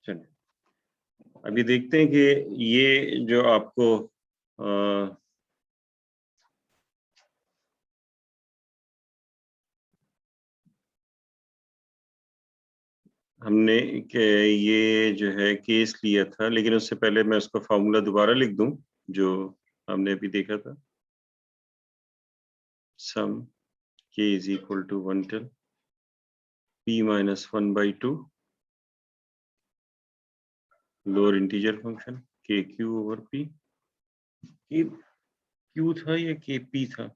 चलिए अभी देखते हैं कि ये जो आपको हमने ये जो है केस लिया था, लेकिन उससे पहले मैं उसका फॉर्मूला दोबारा लिख दूं जो हमने अभी देखा था। सम k is equal to 1 till p minus 1 by 2 lower integer function kq over p। k q था या kp था?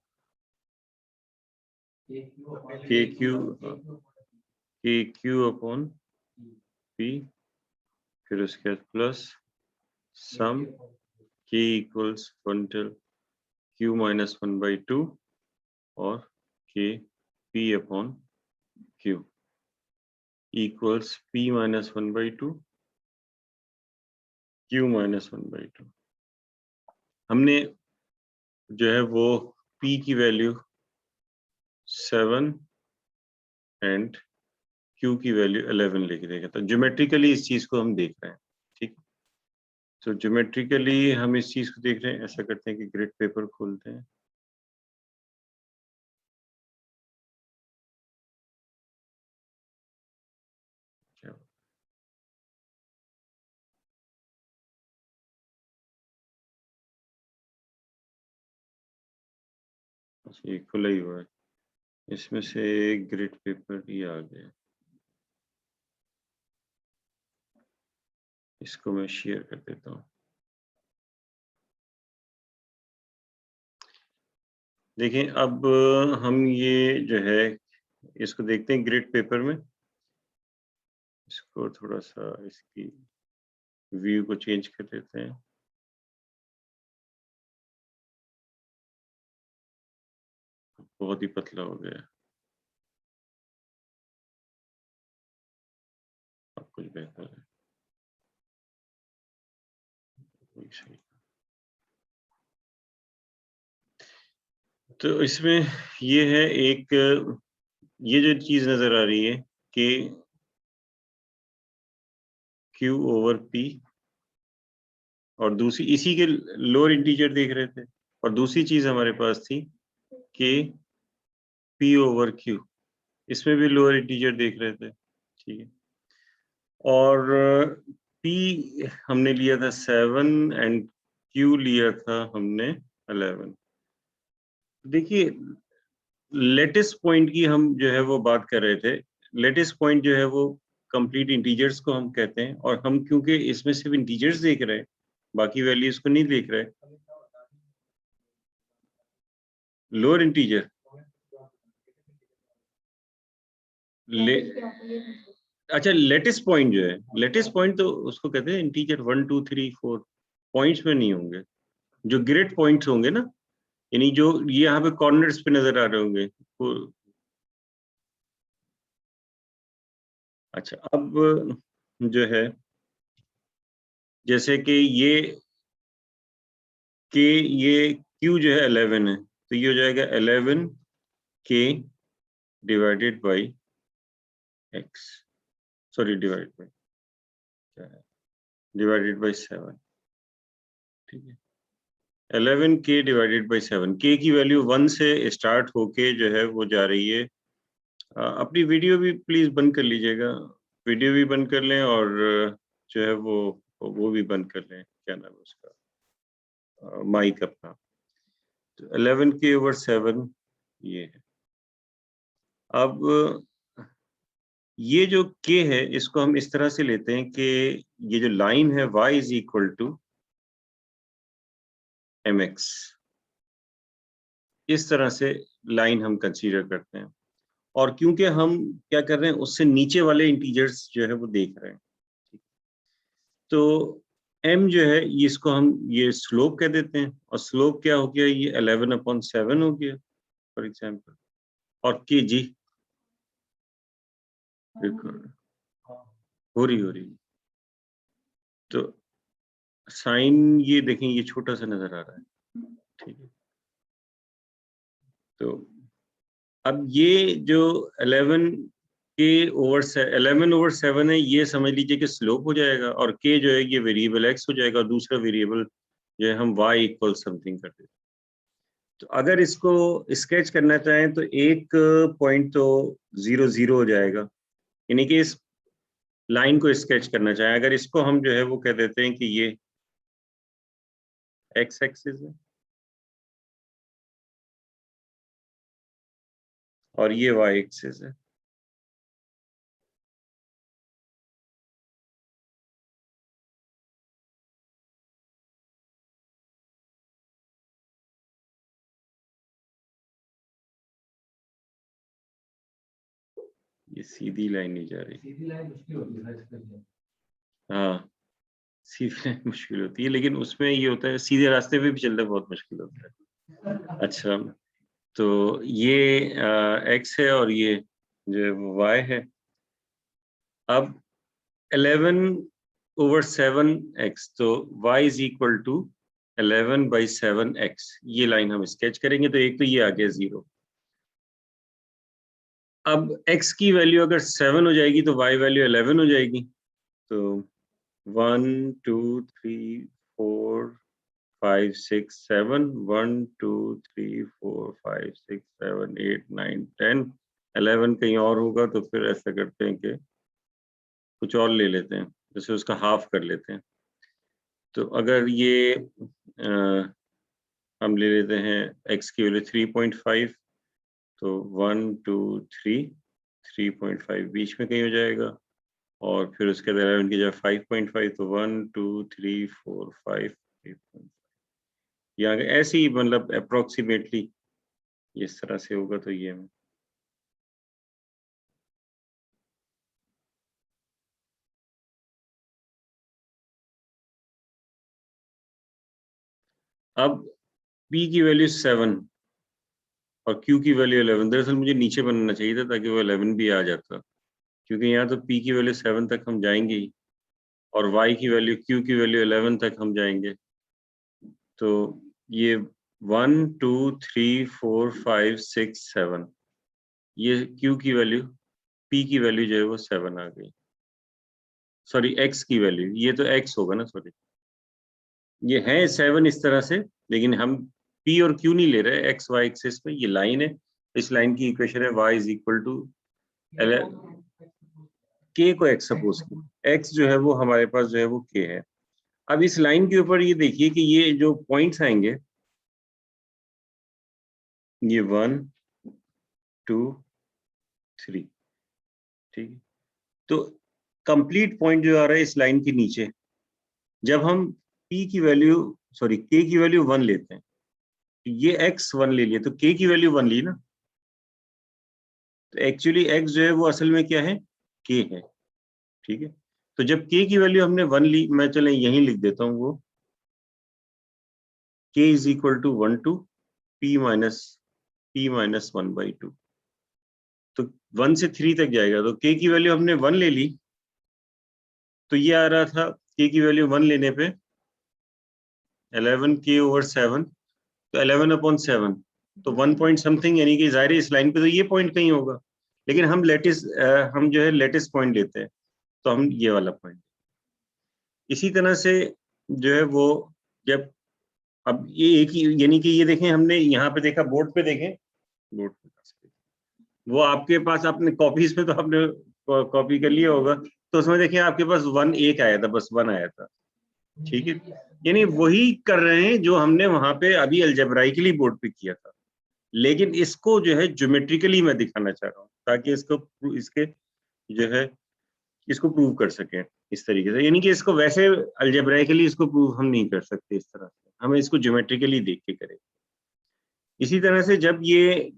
kq upon p, फिर उसके बाद plus some k equals 1 till q minus 1 by 2 और k p upon q equals p minus 1 by 2 q minus 1 by 2। हमने जो है वो p की वैल्यू 7 एंड q की वैल्यू 11 लिख देगा। तो ज्योमेट्रिकली इस चीज को हम देख रहे हैं, ठीक है। तो ज्योमेट्रिकली हम इस चीज को देख रहे हैं। ऐसा करते हैं कि ग्रिड पेपर खोलते हैं। ये खुला ही हुआ है, इसमें से ग्रिड पेपर ही आ गया। इसको मैं शेयर कर देता हूँ। देखिए अब हम ये जो है इसको देखते हैं ग्रिड पेपर में। इसको थोड़ा सा इसकी व्यू को चेंज कर देते हैं। बहुत ही पतला हो गया। अब कुछ बेहतर है। सही। तो इसमें ये है एक, ये जो चीज नजर आ रही है कि Q over P, और दूसरी इसी के लोअर इंटीजर देख रहे थे, और दूसरी चीज हमारे पास थी कि P over Q, इसमें भी लोअर इंटीजर देख रहे थे, ठीक है। और P हमने लिया था 7 एंड Q लिया था हमने 11। देखिए लेटिस पॉइंट की हम जो है वो बात कर रहे थे। लेटिस पॉइंट जो है वो कंप्लीट इंटीजर्स को हम कहते हैं, और हम क्योंकि इसमें सिर्फ इंटीजर्स देख रहे हैं, बाकी वैल्यूज को नहीं देख रहे। लोअर इंटीजर अच्छा, लेटिस पॉइंट जो है, लेटिस पॉइंट तो उसको कहते हैं इंटीजर 1 2 3 4 पॉइंट्स में नहीं होंगे। जो ग्रिड पॉइंट्स होंगे ना, यानी जो ये यहाँ पे कॉर्नर्स पे नजर आ रहे होंगे वो। अच्छा अब जो है जैसे कि ये Q जो है 11 है, तो ये हो जाएगा 11K divided by x, sorry divided by क्या है, डिवाइडेड बाई 7, ठीक है। 11K डिवाइडेड बाई 7, K की वैल्यू 1 से स्टार्ट होके जो है वो जा रही है। अपनी वीडियो भी प्लीज बंद कर लीजिएगा, वीडियो भी बंद कर लें, और जो है वो भी बंद कर लें, क्या नाम है उसका, माइक अपना। तो 11K ओवर 7 ये है। अब ये जो K है इसको हम इस तरह से लेते हैं कि ये जो लाइन है y is equal to mx, इस तरह से लाइन हम कंसीडर करते हैं। और क्योंकि हम क्या कर रहे हैं, उससे नीचे वाले इंटीजर्स जो है वो देख रहे हैं, तो m जो है ये इसको हम ये स्लोप कह देते हैं, और स्लोप क्या हो गया, ये 11/7 हो गया फॉर एग्जांपल। और के जी हो रही तो साइन ये देखें, ये छोटा सा नजर आ रहा है, ठीक है। तो अब ये जो 11 11/7 है, ये समझ लीजिए कि स्लोप हो जाएगा, और k जो है ये वेरिएबल x हो जाएगा, और दूसरा वेरिएबल जो है हम y इक्वल समथिंग कर देते हैं। तो अगर इसको स्केच करना चाहें तो एक पॉइंट तो 0 0 हो जाएगा, यानी कि इस लाइन को स्केच करना चाहें, अगर इसको हम जो है वो कह देते हैं कि ये x एक्सिस है और ये y एक्सिस है। ये सीधी लाइन नहीं जा रही, सीधी लाइन मुश्किल होती है। हाँ सीधी लाइन मुश्किल होती है, लेकिन उसमें ये होता है सीधे रास्ते पे भी चलना बहुत मुश्किल होता है। अच्छा, तो ये x है और ये जो है वो y है। अब 11/7x, तो y is equal to 11/7x, ये लाइन हम स्केच करेंगे। तो एक तो ये आ गया 0। अब x की वैल्यू अगर 7 हो जाएगी तो y वैल्यू 11 हो जाएगी। तो 1 2 3 4 5 6 7 1 2 3 4 5 6 7 8 9 10 11 कहीं और होगा, तो फिर ऐसा करते हैं कि कुछ और ले लेते हैं, जैसे उसका हाफ कर लेते हैं। तो अगर ये हम ले लेते हैं x की वैल्यू 3.5, तो 1 2 3 3.5 बीच में कहीं हो जाएगा, और फिर उसके बाद 11 की जगह 5.5, तो 1 2 3 4 5 3.5, यहाँ ऐसे ही मतलब अप्रोक्सीमेटली इस तरह से होगा। तो ये अब p की वैल्यू 7 और q की वैल्यू 11, दरअसल मुझे नीचे बनाना चाहिए था ताकि वो 11 भी आ जाता, क्योंकि यहाँ तो p की वैल्यू 7 तक हम जाएंगे ही, और y की वैल्यू q की वैल्यू 11 तक हम जाएंगे। तो ये 1 2 3 4 5 6 7, ये q की वैल्यू, p की वैल्यू जो है वो 7 आ गई। सॉरी x की वैल्यू, ये तो x होगा ना, सॉरी ये है 7 इस तरह से, लेकिन हम p और q नहीं ले रहे, x y एक्सिस पे ये लाइन है। इस लाइन की इक्वेशन है y is equal to k को x सपोज किया, x जो है वो हमारे पास जो है वो k है। अब इस लाइन के ऊपर ये देखिए कि ये जो पॉइंट्स आएंगे, ये 1 2 3, ठीक है। तो कंप्लीट पॉइंट जो आ रहा है इस लाइन के नीचे, जब हम p की वैल्यू सॉरी k की वैल्यू 1 लेते हैं, ये x 1 ले लिया तो k की वैल्यू 1 ली ना, तो एक्चुअली x जो है वो असल में क्या है, k है, ठीक है। तो जब k की वैल्यू हमने 1 ली, मैं चले यहीं लिख देता हूँ वो k is equal to 1 to p minus 1/2, तो 1 से 3 तक जाएगा। तो k की वैल्यू हमने 1 ले ली, तो ये आ रहा था k की वैल्यू 1 लेने पे 11k/7, तो 11/7, तो 1 पॉइंट समथिंग, यानी कि जाहिर है इस लाइन पे तो ये पॉइंट कहीं होगा, लेकिन हम जो है लेटेस्ट पॉइंट लेते हैं, तो हम ये वाला पॉइंट। इसी तरह से जो है वो जब अब ये एक ही, यानी कि ये देखें हमने यहाँ पे देखा, बोर्ड पे देखें, बोर्ड पे वो आपके पास अपने कॉपीज में तो आपने कॉपी कर लिया होगा, तो उसमें देखिए आपके पास 1 एक आया था, बस 1 आया था, ठीक है। यानी वही कर रहे हैं जो हमने वहां पे अभी अलजेब्राइकली बोर्ड पे किया था, लेकिन इसको जो है ज्योमेट्रिकली मैं दिखाना चाह रहा हूँ, ताकि इसके जो है इसको प्रूव कर सकें इस तरीके से। यानी कि इसको वैसे अलजेब्राइकली इसको प्रूव हम नहीं कर सकते इस तरह से, हमें इसको ज्योमेट्रिकली देख के करें। इसी तरह से जब ये,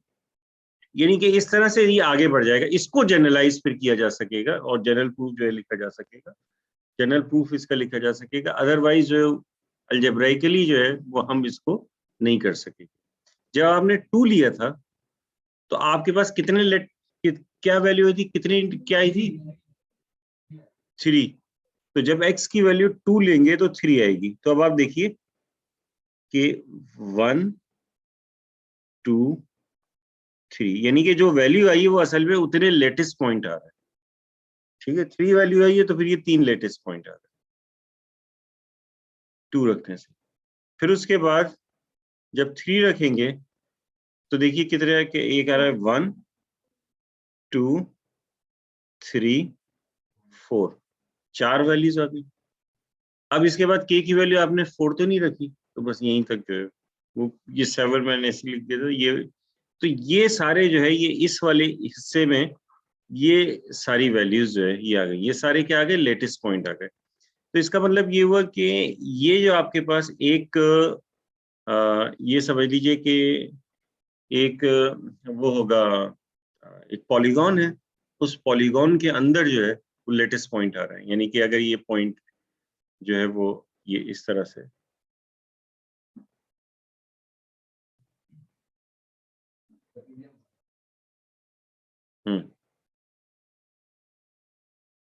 यानी कि इस तरह से ये आगे बढ़ जाएगा, इसको जनरलाइज फिर किया जा सकेगा और जनरल प्रूफ जो है लिखा जा सकेगा, जनरल प्रूफ इसका लिखा जा सकेगा। अदरवाइज जो अलजेब्राइकली जो है वो हम इसको नहीं कर सकेंगे। जब आपने 2 लिया था तो आपके पास क्या वैल्यू थी, कितनी क्या आई थी, 3। तो जब x की वैल्यू 2 लेंगे तो 3 आएगी। तो अब आप देखिए कि 1 2 3, यानी कि जो वैल्यू आई है वो असल में उतने लेटेस्ट पॉइंट आ रहा है। ठीक है, 3 वैल्यू आई है तो फिर ये 3 लेटेस्ट पॉइंट आ रहा है 2 रखने से। फिर उसके बाद जब 3 रखेंगे तो देखिए कितने एक आ रहा है 1 2 3 4, 4 वैल्यूज आ गई। अब इसके बाद k की वैल्यू आपने 4 तो नहीं रखी, तो बस यहीं तक जो है वो ये 7 मैंने ऐसे लिख दिया था। ये तो ये सारे जो है ये इस वाले हिस्से में ये सारी वैल्यूज जो है ये आ गई, ये सारे क्या आ गए, लेटेस्ट पॉइंट आ गए। तो इसका मतलब ये हुआ कि ये जो आपके पास एक ये समझ लीजिए कि एक वो होगा एक पॉलीगॉन है, उस पॉलीगॉन के अंदर जो है वो लेटेस्ट पॉइंट आ रहा है। यानी कि अगर ये पॉइंट जो है वो ये इस तरह से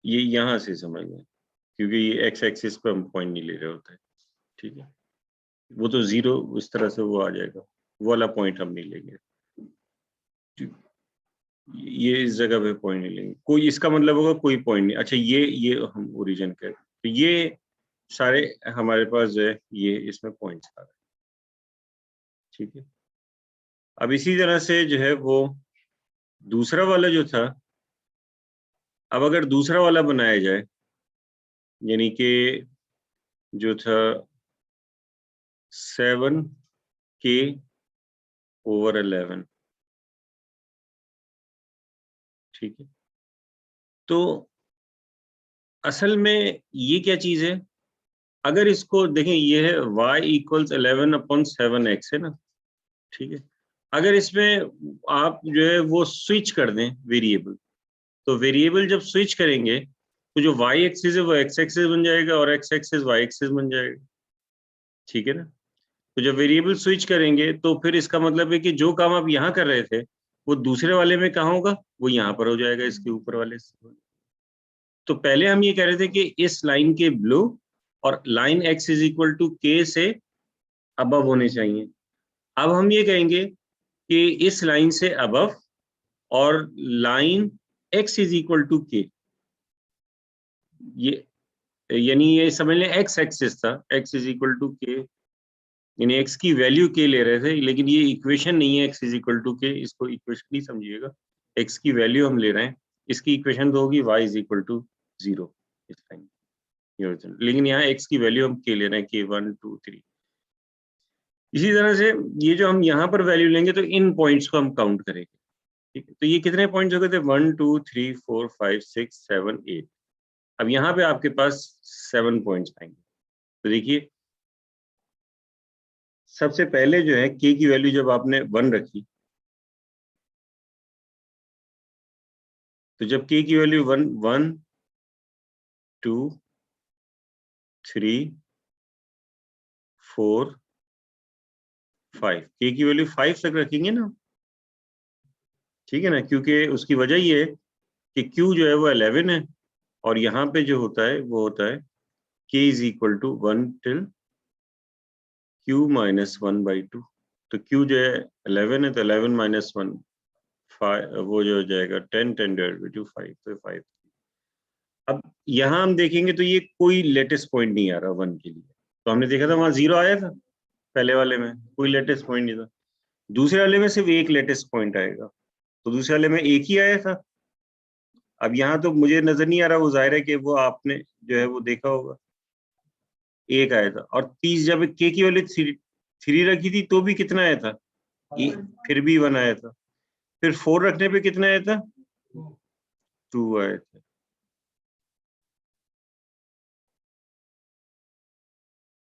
ये यहाँ से समझ लें, क्योंकि ये एक्स एक्सिस पे हम पॉइंट नहीं ले रहे होते। ठीक है, वो तो 0 उस तरह से वो आ जाएगा, वो वाला पॉइंट हम नहीं लेंगे, ये इस जगह पे पॉइंट नहीं लेंगे। कोई इसका मतलब होगा कोई पॉइंट नहीं। अच्छा ये हम ओरिजिन कह रहे हैं, तो ये सारे हमारे पास जो है ये इसमें पॉइंट्स आ रहे हैं। ठीक है, अब इसी तरह से जो है वो दूसरा वाला जो था, अब अगर दूसरा वाला बनाया जाए, यानी कि जो था 7k/11, ठीक है, तो असल में ये क्या चीज है, अगर इसको देखें, ये है y = 11/7x है ना। ठीक है, अगर इसमें आप जो है वो स्विच कर दें वेरिएबल, तो वेरिएबल जब स्विच करेंगे तो जो y एक्सिस है वो x एक्सिस बन जाएगा और x एक्सिस y एक्सिस बन जाएगा। ठीक है ना, तो जब वेरिएबल स्विच करेंगे तो फिर इसका मतलब है कि जो काम आप यहाँ कर रहे थे वो दूसरे वाले में कहाँ होगा, वो यहाँ पर हो जाएगा, इसके ऊपर वाले से। तो पहले हम ये कह रहे थे कि इस लाइन के ब्लो और लाइन x = k से अबव होने चाहिए। अब हम ये कहेंगे कि इस लाइन से अबव और लाइन x = k, ये यानी ये समझ लें x एक्सिस था, x = k, यानी x की वैल्यू k ले रहे थे, लेकिन ये इक्वेशन नहीं है x = k, इसको इक्वेशन नहीं समझिएगा, x की वैल्यू हम ले रहे हैं। इसकी इक्वेशन तो होगी y = 0 इस लाइन, लेकिन यहाँ x की वैल्यू हम k ले रहे हैं, k 1 2 3। इसी तरह से ये जो हम यहाँ पर वैल्यू लेंगे तो इन पॉइंट्स को हम काउंट करेंगे। ठीक है, तो ये कितने पॉइंट्स हो गए थे, 1 2 3 4 5 6 7 8। अब यहाँ पे आपके पास 7 पॉइंट्स आएंगे। तो देखिए सबसे पहले जो है k की वैल्यू जब आपने 1 रखी, तो जब k की वैल्यू 1 1 2 3 4 5, k की वैल्यू 5 तक रखेंगे ना। ठीक है ना, क्योंकि उसकी वजह ये है कि q जो है वो 11 है और यहाँ पे जो होता है वो होता है k = 1 till q - 1/2। तो q जो है 11 है, तो 11 - 1 5, वो जो हो जाएगा 10 10/5, तो 5। अब यहाँ हम देखेंगे तो ये कोई लेटेस्ट पॉइंट नहीं आ रहा 1 के लिए, तो हमने देखा था वहां 0 आया था, पहले वाले में कोई लेटेस्ट पॉइंट नहीं था। दूसरे वाले में सिर्फ एक लेटेस्ट पॉइंट आएगा, तो दूसरे वाले में एक ही आया था। अब यहाँ तो मुझे नजर नहीं आ रहा, वो जाहिर है कि वो आपने जो है वो देखा होगा, एक आया था। और 30 जब के की वैल्यू 3 रखी थी तो भी कितना आया था, फिर भी 1 आया था। फिर 4 रखने पे कितना आया था, 2 आया था।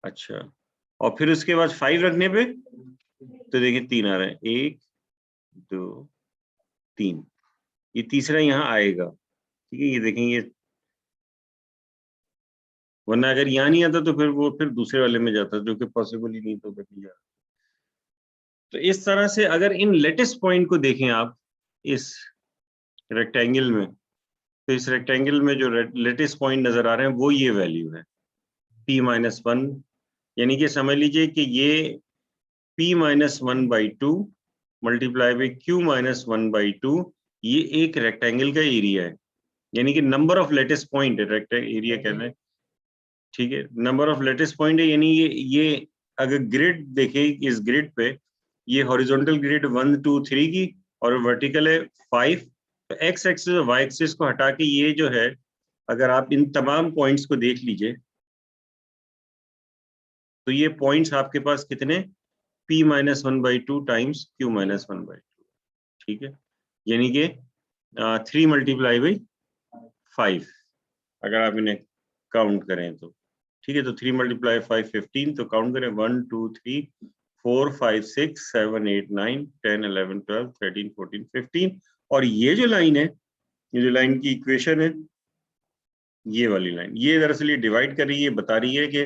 अच्छा, और फिर उसके बाद 5 रखने पे तो देखिए 3 आ रहा है, 1 2 3, ये तीसरा यहाँ आएगा। ठीक है, ये देखेंगे, वरना अगर यहाँ नहीं आता तो फिर वो फिर दूसरे वाले में जाता, जो कि पॉसिबल ही नहीं, तो कभी जा। तो इस तरह से अगर इन लेटेस्ट पॉइंट को देखें आप इस रेक्टेंगल में, तो इस रेक्टेंगल में जो लेटेस्ट पॉइंट नजर आ रहे हैं वो ये वैल्यू है p-1, यानी कि समझ लीजिए कि ये p - 1/2 multiply by Q minus 1/2, ये एक रेक्टेंगल का एरिया है, यानी कि नंबर ऑफ लेटेस्ट पॉइंट है, रेक्टेंगल एरिया कहना है, ठीक है, नंबर ऑफ लेटेस्ट पॉइंट है, यानी ये अगर ग्रिड देखें, इस ग्रिड पे ये हॉरिजॉन्टल ग्रिड 1 2 3 की और वर्टिकल है 5, तो एक्स एक्सिस और वाई एक्सिस को हटा के ये जो है, अगर आप इन तमाम पॉइंट्स को देख लीजिए तो ये पॉइंट्स आपके पास कितने, p minus 1/2 times q minus 1/2, ठीक है, यानी कि 3 मल्टीप्लाई बाई 5 अगर आप इन्हें काउंट करें तो, ठीक है, तो 3 मल्टीप्लाई 5 15, तो काउंट करें 1 2 3 4 5 6 7 8 9 10 11 12 13 14 15, और ये जो लाइन है, ये जो लाइन की इक्वेशन है, ये वाली लाइन, ये दरअसल ये डिवाइड कर रही है, बता रही है कि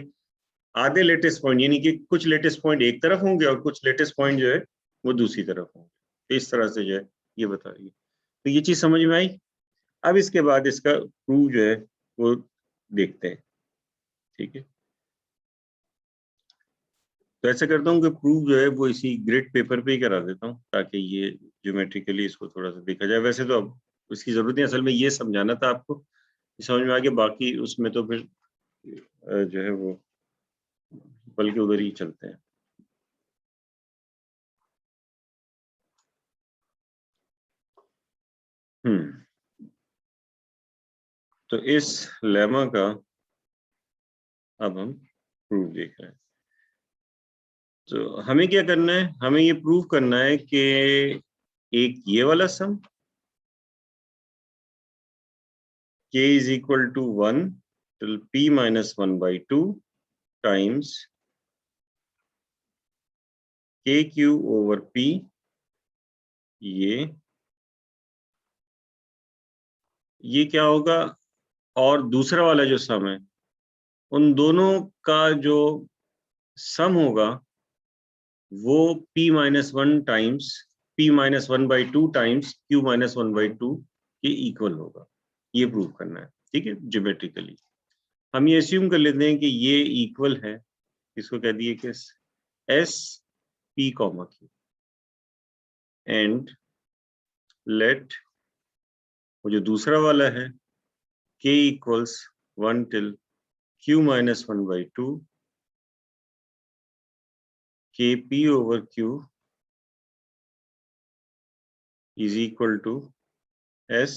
आधे लेटेस्ट पॉइंट, यानी कि कुछ लेटेस्ट पॉइंट एक तरफ होंगे और कुछ लेटेस्ट पॉइंट जो है वो दूसरी तरफ होंगे, तो इस तरह से जो है ये बता रही है। तो ये चीज समझ में आई। अब इसके बाद इसका प्रूफ जो है वो देखते हैं, ठीक है। तो ऐसा करता हूँ कि प्रूफ जो है वो इसी ग्रिड पेपर पे ही करा देता हूँ, ताकि ये ज्योमेट्रिकली इसको थोड़ा सा देखा जाए। वैसे तो अब उसकी जरूरत नहीं, असल में ये समझाना था आपको, समझ में आ गया, बाकी उसमें तो फिर जो है वो बल्कि उधर ही चलते हैं। तो इस लेमा का अब हम प्रूफ देख रहे हैं। तो हमें क्या करना है, हमें ये प्रूव करना है कि एक ये वाला sum k is equal to 1 till p minus 1/2 times kq over p, ये क्या होगा, और दूसरा वाला जो सम है उन दोनों का जो सम होगा वो p minus 1 times p minus 1/2 times q minus 1/2 के इक्वल होगा। ये प्रूव करना है, ठीक है, ज्योमेट्रिकली। हम ये अस्यूम कर लेते हैं कि ये इक्वल है, इसको कह दिए कि S P comma Q, and let वो जो दूसरा वाला है k equals 1 till q minus 1/2 kp over q is equal to S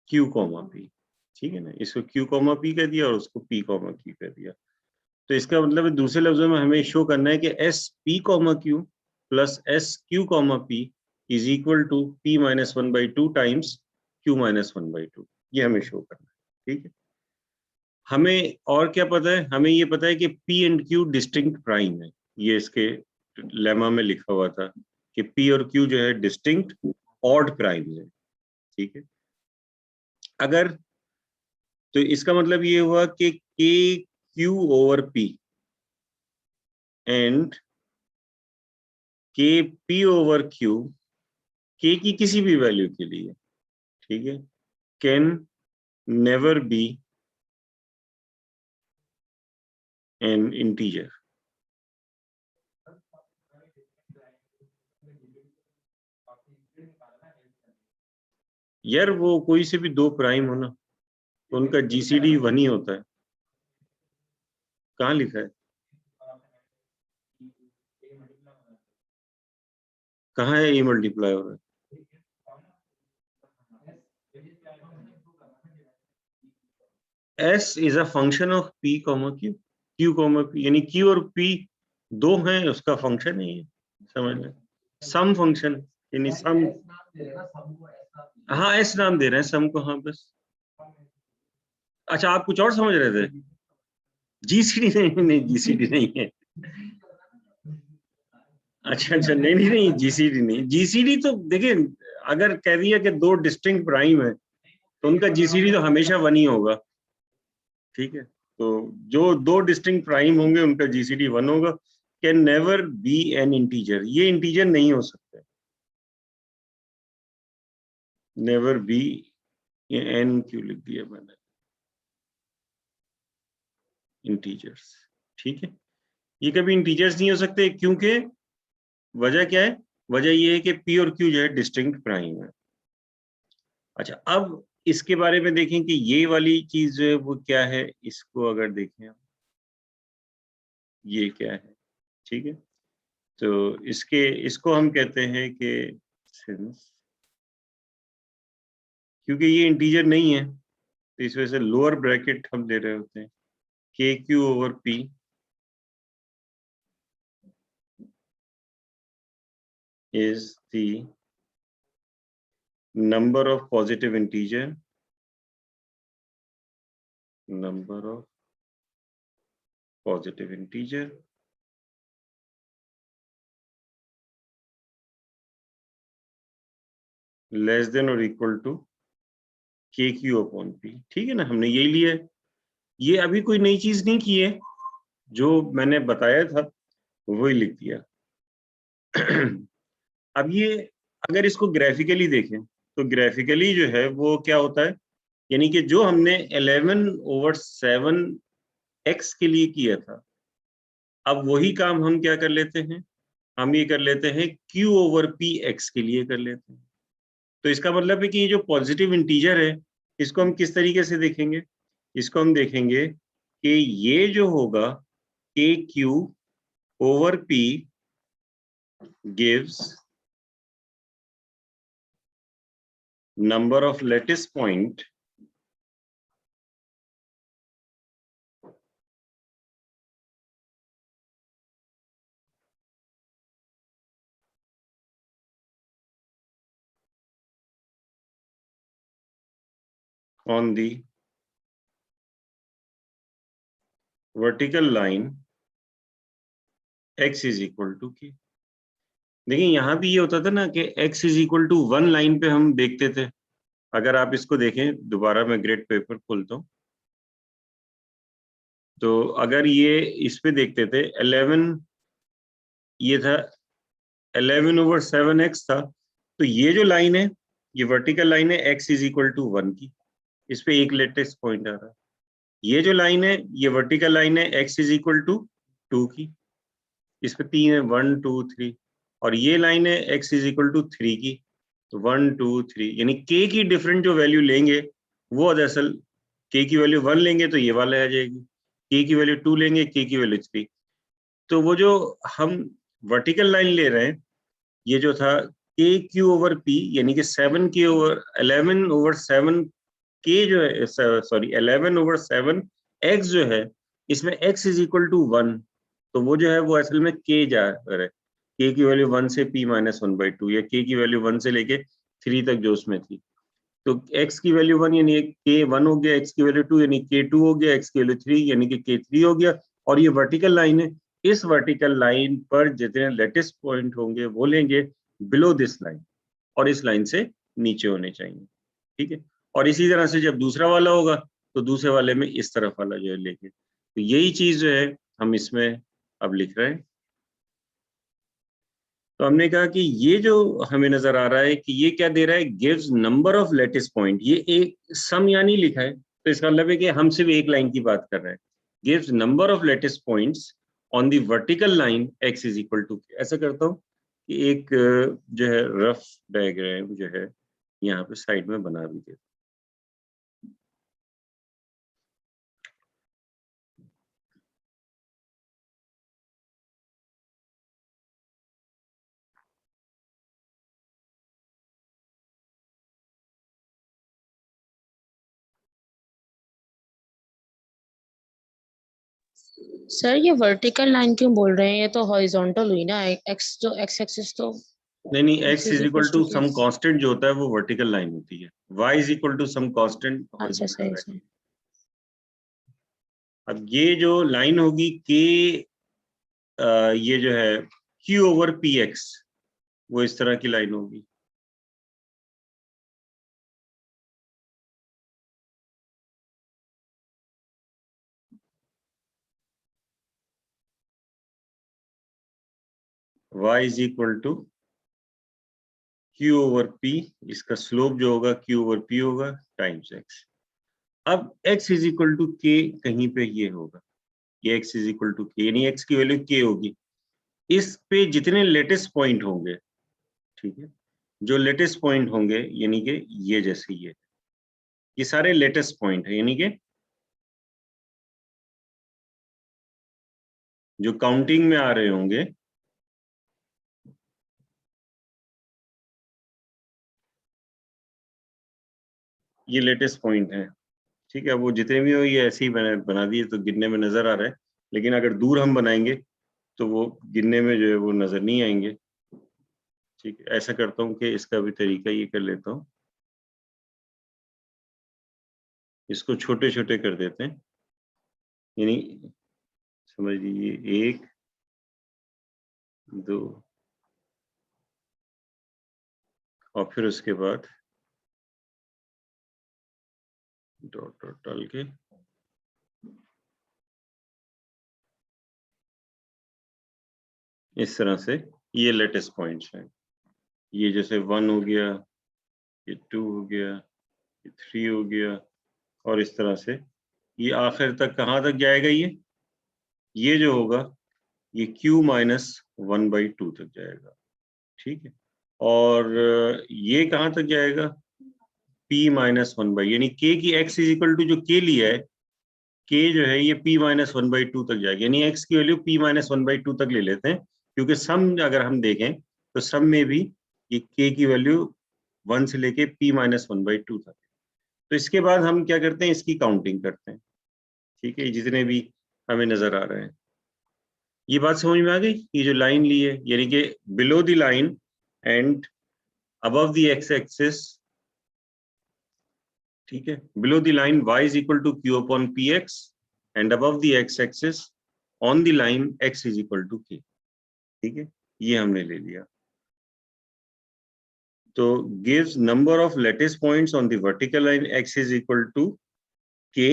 q comma p, ठीक है ना, इसको q कॉमा p कह दिया और उसको p कॉमा q कह दिया। तो इसका मतलब दूसरे लफ्जों में हमें शो करना है कि S P comma Q plus S Q comma P is equal to p minus 1/2 times q minus 1/2, ये हमें शो करना है, ठीक है। हमें और क्या पता है, हमें ये पता है कि p and q distinct prime है, ये इसके लेमा में लिखा हुआ था कि p और q जो है डिस्टिंक्ट ऑड प्राइम है, ठीक है। अगर तो इसका मतलब ये हुआ कि k q over p and के पी ओवर क्यू, के की किसी भी वैल्यू के लिए, ठीक है, can never be N integer. यार वो कोई से भी दो प्राइम हो ना, तो उनका जीसीडी 1 ही होता है। कहाँ लिखा है, कहाँ है ये मल्टीप्लाई हो रहा है? S is a function of P comma Q, Q comma P, यानी Q और P दो हैं, उसका फंक्शन है ये, समझ लें, सम फंक्शन, यानी सम। हाँ S नाम दे रहे हैं सम को, हाँ बस। अच्छा आप कुछ और समझ रहे थे, जीसीडी नहीं, नहीं जीसीडी नहीं है। अच्छा अच्छा, नहीं नहीं नहीं, जीसीडी नहीं, जीसीडी तो देखिए अगर कह दिया कि दो डिस्टिंक्ट प्राइम है तो उनका जीसीडी तो हमेशा 1 ही होगा, ठीक है। तो जो दो डिस्टिंक्ट प्राइम होंगे उनका जीसीडी 1 होगा। Can never be N integer, ये इंटीजर नहीं हो सकते, नेवर बी, ये एन क्यों लिख दिया मैंने, इंटीजर्स, ठीक है, ये कभी इंटीजर्स नहीं हो सकते, क्योंकि वजह क्या है, वजह ये है कि पी और क्यू जो है डिस्टिंक्ट प्राइम है। अच्छा, अब इसके बारे में देखें कि ये वाली चीज जो है वो क्या है। इसको अगर देखें हम, ये क्या है, ठीक है। तो इसको हम कहते हैं कि सिंस, क्योंकि ये इंटीजर नहीं है तो इस वजह से लोअर ब्रैकेट हम ले रहे होते हैं, के Q over P is the number of positive integer, number of positive integer less than or equal to के क्यू अपॉन पी। ठीक है ना, हमने यही लिया है। ये अभी कोई नई चीज नहीं की है, जो मैंने बताया था वही लिख दिया। अब ये अगर इसको ग्राफिकली देखें तो ग्राफिकली जो है वो क्या होता है, यानी कि जो हमने 11/7 x के लिए किया था, अब वही काम हम क्या कर लेते हैं, हम ये कर लेते हैं q ओवर पी एक्स के लिए कर लेते हैं। तो इसका मतलब है कि ये जो पॉजिटिव इंटीजर है इसको हम किस तरीके से देखेंगे, इसको हम देखेंगे कि ये जो होगा K Q over P gives number of lattice point on the vertical line x is equal to k। देखिए यहाँ भी ये होता था ना कि x is equal to 1 line पे हम देखते थे। अगर आप इसको देखें, दोबारा मैं ग्रेड पेपर खोलता हूँ, तो अगर ये इस पे देखते थे 11, ये था 11/7x था, तो ये जो लाइन है ये वर्टिकल लाइन है x is equal to 1 की, इस पे एक लेटेस्ट पॉइंट आ रहा है। ये जो लाइन है ये वर्टिकल लाइन है x is equal to 2 की, इस पे 3 है, 1 2 3, और ये लाइन है x is equal to 3 की, तो 1 2 3, यानी k की डिफरेंट जो वैल्यू लेंगे वो दरअसल k की वैल्यू 1 लेंगे तो ये वाला आ जाएगी, k की वैल्यू 2 लेंगे, k की वैल्यू 3। तो वो जो हम वर्टिकल लाइन ले रहे हैं ये जो था के क्यू ओवर पी, यानी कि 7 के ओवर 11/7 के जो है, सॉरी 11/7 एक्स जो है, इसमें x इज इक्वल टू 1, तो वो जो है वो असल में k जा रहा है, k की वैल्यू 1 से p माइनस 1/2, या k की वैल्यू 1 से लेके 3 तक जो उसमें थी, तो x की वैल्यू 1 यानी k 1 हो गया, x की वैल्यू 2 यानी k 2 हो गया, x की वैल्यू 3 यानी कि k 3 हो गया, और ये वर्टिकल लाइन है। इस वर्टिकल लाइन पर जितने लेटेस्ट पॉइंट होंगे वो लेंगे बिलो दिस लाइन, और इस लाइन से नीचे होने चाहिए। ठीक है, और इसी तरह से जब दूसरा वाला होगा तो दूसरे वाले में इस तरफ वाला जो है लेंगे। तो यही चीज जो है हम इसमें अब लिख रहे हैं। तो हमने कहा कि ये जो हमें नजर आ रहा है कि ये क्या दे रहा है, gives number of latest point, ये एक सम यानी लिखा है, तो इसका मतलब है कि हम सिर्फ एक लाइन की बात कर रहे हैं। Gives number of latest points on the vertical line x is equal to, ऐसा करता हूँ कि एक जो है रफ डायग्राम जो है यहाँ पे साइड में बना भी देता। सर ये वर्टिकल लाइन क्यों बोल रहे हैं, ये तो हॉरिजॉन्टल हुई ना, एक्स जो एक्स एक्सिस तो नहीं, x x is is equal equals to to some x। Constant जो होता है वो वर्टिकल लाइन होती है, y is equal to some constant अच्छा हॉरिजॉन्टल सही लाइन। सही। अब ये जो लाइन होगी k, ये जो है q ओवर पी एक्स, वो इस तरह की लाइन होगी। y is equal to q over p, इसका स्लोप जो होगा q ओवर p होगा टाइम्स x। अब x is equal to k कहीं पे ये होगा, ये x is equal to k, यानी x की वैल्यू k होगी। इस पे जितने लेटेस्ट पॉइंट होंगे ठीक है, जो लेटेस्ट पॉइंट होंगे यानी कि ये जैसे ये सारे लेटेस्ट पॉइंट है, यानी कि जो काउंटिंग में आ रहे होंगे ये लेटेस्ट पॉइंट है। ठीक है, वो जितने भी हो ये ऐसे ही बना दिए तो गिनने में नजर आ रहा है, लेकिन अगर दूर हम बनाएंगे तो वो गिनने में जो है वो नजर नहीं आएंगे। ठीक है, ऐसा करता हूँ कि इसका भी तरीका ये कर लेता हूँ, इसको छोटे छोटे कर देते हैं, यानी समझ लीजिए 1 2 और फिर उसके बाद डॉट डॉट डाल के इस तरह से ये लेटेस्ट पॉइंट्स हैं। ये जैसे 1 हो गया, ये 2 हो गया, ये 3 हो गया, और इस तरह से ये आखिर तक कहाँ तक जाएगा, ये जो होगा ये q माइनस 1/2 तक जाएगा। ठीक है, और ये कहाँ तक जाएगा, p माइनस 1/, यानी k की x इज इक्वल टू जो k लिया है, k जो है ये p माइनस 1/2 तक जाएगा, यानी x की वैल्यू p माइनस 1/2 तक ले लेते हैं, क्योंकि सम अगर हम देखें तो सम में भी ये k की वैल्यू 1 से लेके p माइनस 1/2 तक। तो इसके बाद हम क्या करते हैं, इसकी काउंटिंग करते हैं। ठीक है, जितने भी हमें नजर आ रहे हैं, ये बात समझ में आ गई। ये जो लाइन ली है यानी कि below the line and above the X axis, ठीक है, below the line y is equal to q upon P X and above the X axis on the line x is equal to k। ठीक है, ये हमने ले लिया। तो gives number of latest points on the vertical line x is equal to k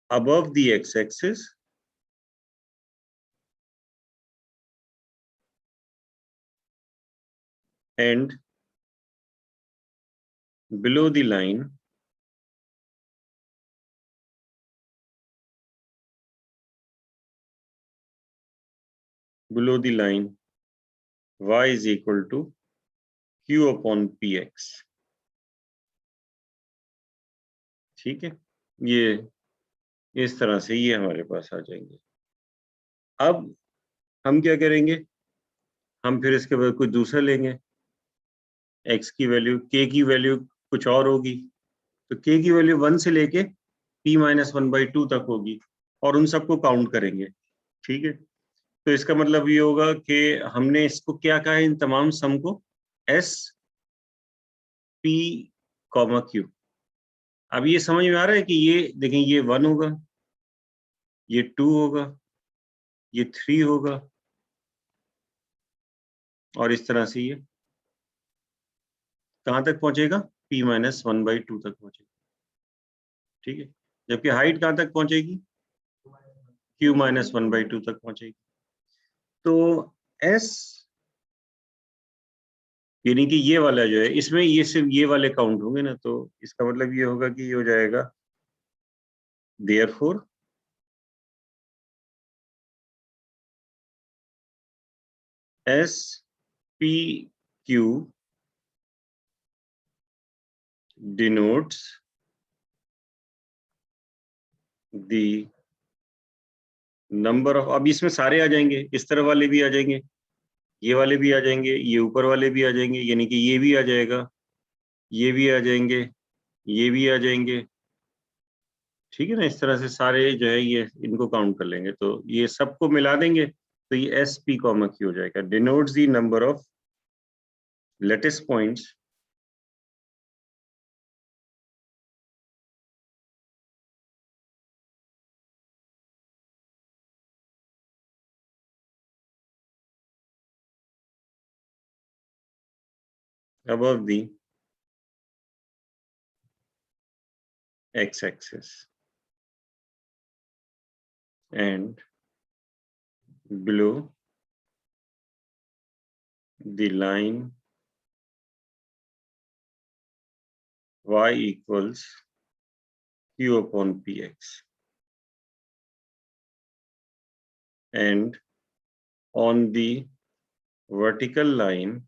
above the x-axis and below the line y is equal to q upon px। ठीक है, ये इस तरह से ये हमारे पास आ जाएंगे। अब हम क्या करेंगे, हम फिर इसके बाद कुछ दूसरा लेंगे, x की वैल्यू, k की वैल्यू कुछ और होगी, तो k की वैल्यू 1 से लेके p माइनस 1/2 तक होगी, और उन सबको काउंट करेंगे। ठीक है, तो इसका मतलब ये होगा कि हमने इसको क्या कहा है, इन तमाम सम को s p कॉमा q। अब ये समझ में आ रहा है कि ये देखें, ये 1 होगा, ये 2 होगा, ये 3 होगा, और इस तरह से ये कहाँ तक पहुंचेगा, p माइनस 1/2 तक पहुंचेगा। ठीक है, जबकि हाइट कहाँ तक पहुंचेगी, q माइनस 1/2 तक पहुंचेगी। तो s यानी कि ये वाला जो है, इसमें ये सिर्फ ये वाले काउंट होंगे ना, तो इसका मतलब ये होगा कि ये हो जाएगा therefore s p q denotes the number of, अब इसमें सारे आ जाएंगे, इस तरह वाले भी आ जाएंगे, ये वाले भी आ जाएंगे, ये ऊपर वाले भी आ जाएंगे, यानी कि ये भी आ जाएगा, ये भी आ जाएंगे, ये भी आ जाएंगे। ठीक है ना, इस तरह से सारे जो है ये इनको काउंट कर लेंगे, तो ये सबको मिला देंगे, तो ये एस पी कॉमा क्यू हो जाएगा, denotes the number of latest points above the x-axis and below the line y equals q upon px and on the vertical line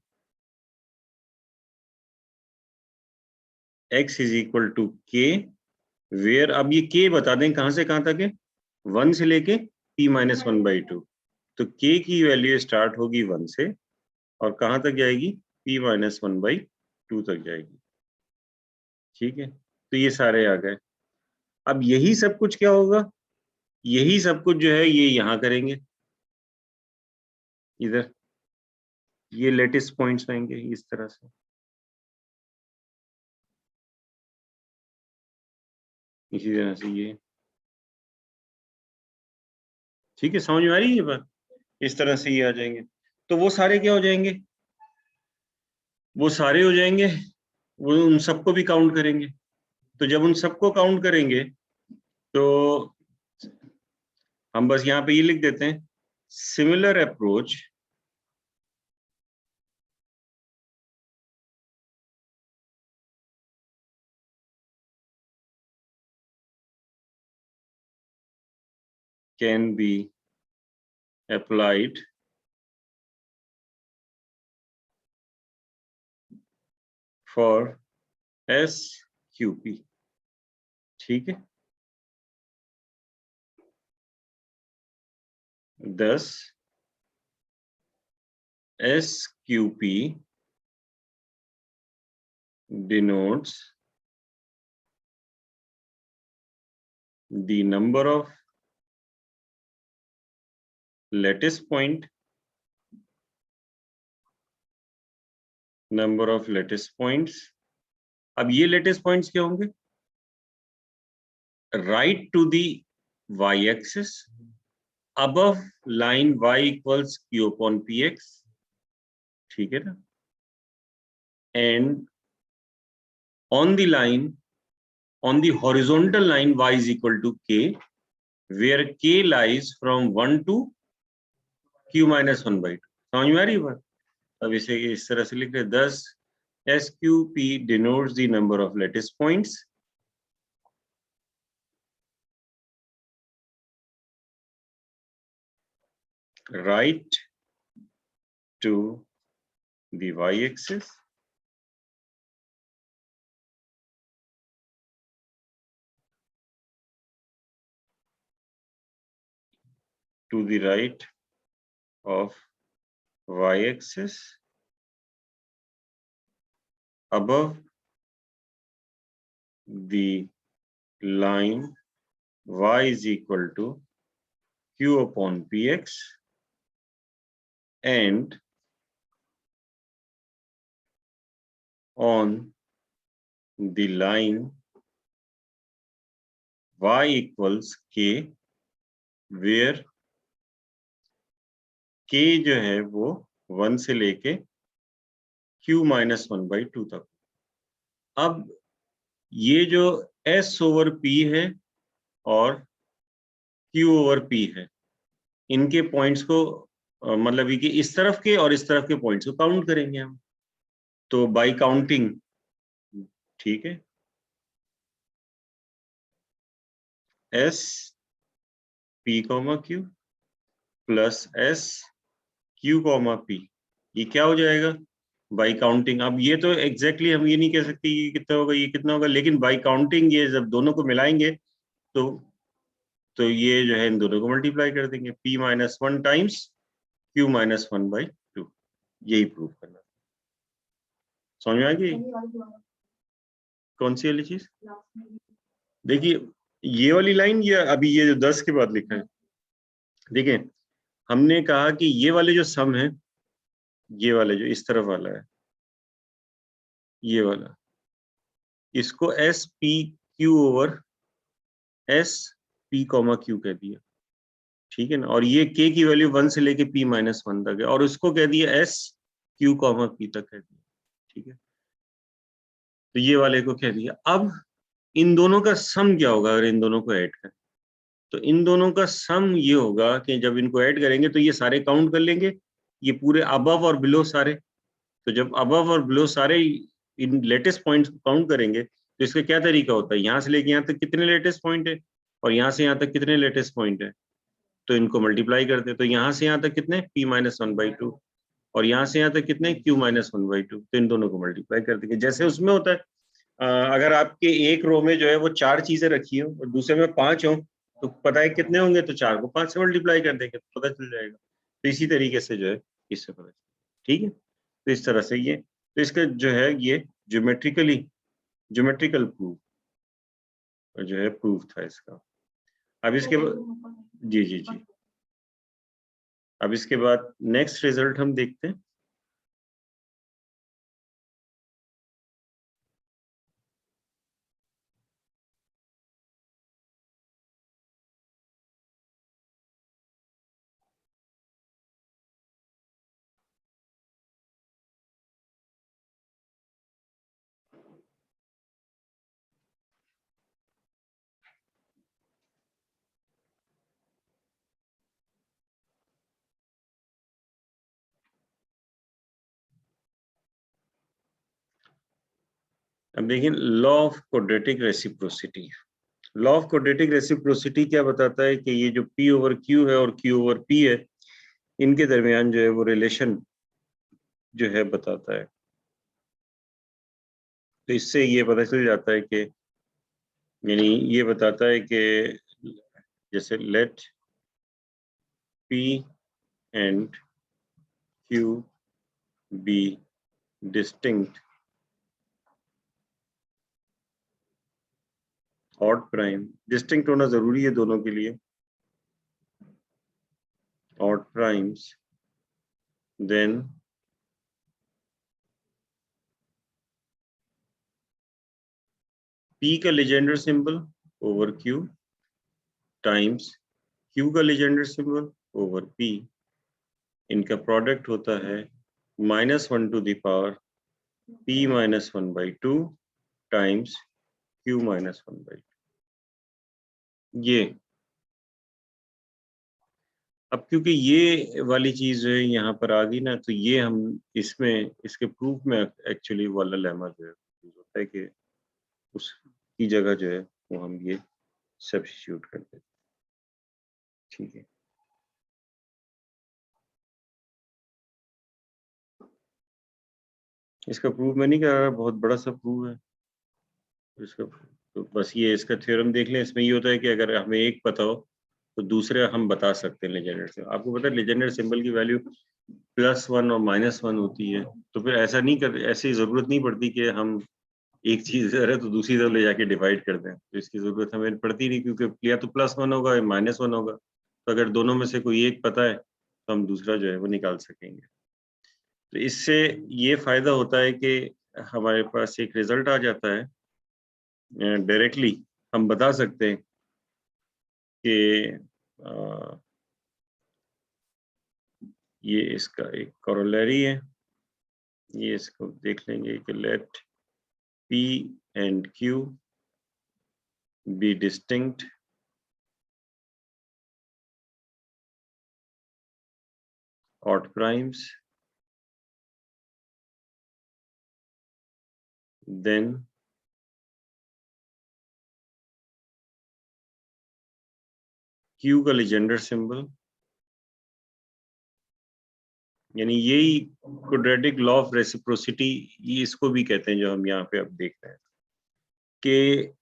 x is equal to k, where, अब ये k बता दें कहां से कहां तक है, 1 से लेके p माइनस 1/2। तो k की वैल्यू स्टार्ट होगी 1 से और कहां तक जाएगी, p माइनस 1/2 तक जाएगी। ठीक है, तो ये सारे आ गए। अब यही सब कुछ क्या होगा, यही सब कुछ जो है ये यहां करेंगे, इधर ये लेटेस्ट पॉइंट्स आएंगे इस तरह से, इसी तरह से ये। ठीक है, समझ में आ रही है ये बात, इस तरह से ये आ जाएंगे। तो वो सारे क्या हो जाएंगे, वो सारे हो जाएंगे, वो उन सबको भी काउंट करेंगे। तो जब उन सबको काउंट करेंगे तो हम बस यहाँ पे ये लिख देते हैं, similar approach can be applied for SQP। ठीक है, thus SQP denotes the number of lattice point, number of lattice points। अब ये lattice points क्या होंगे, right to the y-axis above line y equals q upon px। ठीक है ना, and on the line, on the horizontal line y is equal to k, where k lies from 1 to q minus 1/2। समझ में आ रही है बात। अब इसे इस तरह से लिख रहे, thus SQP denotes the number of lattice points right to the y-axis to the right of y-axis above the line y is equal to q upon px and on the line y equals k, where k जो है वो 1 से लेके q minus 1/2 तक। अब ये जो s over p है और q ओवर p है, इनके पॉइंट्स को मतलब कि इस तरफ के और इस तरफ के पॉइंट्स को काउंट करेंगे हम, तो बाय काउंटिंग। ठीक है, s p comma q plus s q comma p, ये क्या हो जाएगा बाय काउंटिंग। अब ये तो एग्जैक्टली हम ये नहीं कह सकते ये कितना होगा ये कितना होगा, लेकिन बाय काउंटिंग ये जब दोनों को मिलाएंगे तो ये जो है इन दोनों को मल्टीप्लाई कर देंगे, p minus 1 times q minus 1/2, यही प्रूव करना। समझ में आ गई कौन सी वाली चीज। देखिए ये वाली लाइन, ये अभी ये जो 10 के बाद लिखा है, देखिए हमने कहा कि ये वाले जो सम है, ये वाले जो इस तरफ वाला है, ये वाला, इसको S P Q over S P comma Q कह दिया। ठीक है ना, और ये k की वैल्यू 1 से लेके p माइनस 1 तक है, और उसको कह दिया s q कॉमा p तक कह दिया। ठीक है, तो ये वाले को कह दिया। अब इन दोनों का सम क्या होगा अगर इन दोनों को ऐड करें, तो इन दोनों का सम ये होगा कि जब इनको ऐड करेंगे तो ये सारे काउंट कर लेंगे, ये पूरे अबव और बिलो सारे। तो जब अबव और बिलो सारे इन लेटेस्ट पॉइंट्स को काउंट करेंगे तो इसका क्या तरीका होता है, यहाँ से लेके यहाँ तक कितने लेटेस्ट पॉइंट है और यहाँ से यहाँ तक कितने लेटेस्ट पॉइंट है, तो इनको मल्टीप्लाई करते हैं। तो यहाँ से यहाँ तक कितने p माइनस 1/2 और यहाँ से यहाँ तक कितने q माइनस 1/2, तो इन दोनों को मल्टीप्लाई कर देंगे। जैसे उसमें होता है अगर आपके एक रो में जो है वो 4 चीजें रखी हो और दूसरे में 5 हो, तो पता है कितने होंगे, तो 4 को 5 से मल्टीप्लाई कर देंगे तो पता चल जाएगा। तो इसी तरीके से जो है इससे पता चल, ठीक है। तो इस तरह से ये, तो इसका जो है ये ज्योमेट्रिकल प्रूफ जो है प्रूफ था इसका। अब इसके बाद जी, अब इसके बाद नेक्स्ट रिजल्ट हम देखते हैं। अब देखिए law of quadratic reciprocity. Law of quadratic reciprocity क्या बताता है कि ये जो P ओवर Q है और Q ओवर P है, इनके दरमियान जो है वो रिलेशन जो है बताता है। तो इससे ये पता चल जाता है कि यानी ये बताता है कि जैसे let P and Q be distinct odd prime, distinct होना जरूरी है दोनों के लिए, ऑड प्राइम्स, देन P का Legendre symbol over Q times Q का लेजेंडर सिंबल ओवर P, इनका प्रोडक्ट होता है -1 to the power P minus 1/2 times Q minus 1/2। ये अब क्योंकि ये वाली चीज जो है यहाँ पर आ गई ना, तो ये हम इसमें इसके प्रूफ में एक्चुअली वाला लेमा जो है होता है कि उसकी जगह जो है वो हम ये सब्स्टिट्यूट कर देते हैं, ठीक है। इसका प्रूफ मैं नहीं कर रहा, बहुत बड़ा सा प्रूफ है इसका। तो बस ये इसका थ्योरम देख लें। इसमें ये होता है कि अगर हमें एक पता हो तो दूसरे हम बता सकते हैं लेजेंडर से। आपको पता है लेजेंडर सिंबल की वैल्यू +1 और -1 होती है, तो फिर ऐसा नहीं कर, ऐसी जरूरत नहीं पड़ती कि हम एक चीज इधर है तो दूसरी तरफ ले जाके डिवाइड कर दें, तो इसकी जरूरत हमें पड़ती नहीं, क्योंकि या तो +1 होगा या -1 होगा। तो अगर दोनों में से कोई एक पता है तो हम दूसरा जो है वो निकाल सकेंगे। तो इससे ये फायदा होता है कि हमारे पास एक रिजल्ट आ जाता है, डायरेक्टली हम बता सकते हैं कि ये इसका एक कॉरोलरी है। ये इसको देख लेंगे कि let P and Q be distinct odd primes, then Q का लेजेंडर सिंबल, यानी यही क्वाड्रेटिक लॉ ऑफ रेसिप्रोसिटी इसको भी कहते हैं, जो हम यहाँ पे अब देख रहे हैं कि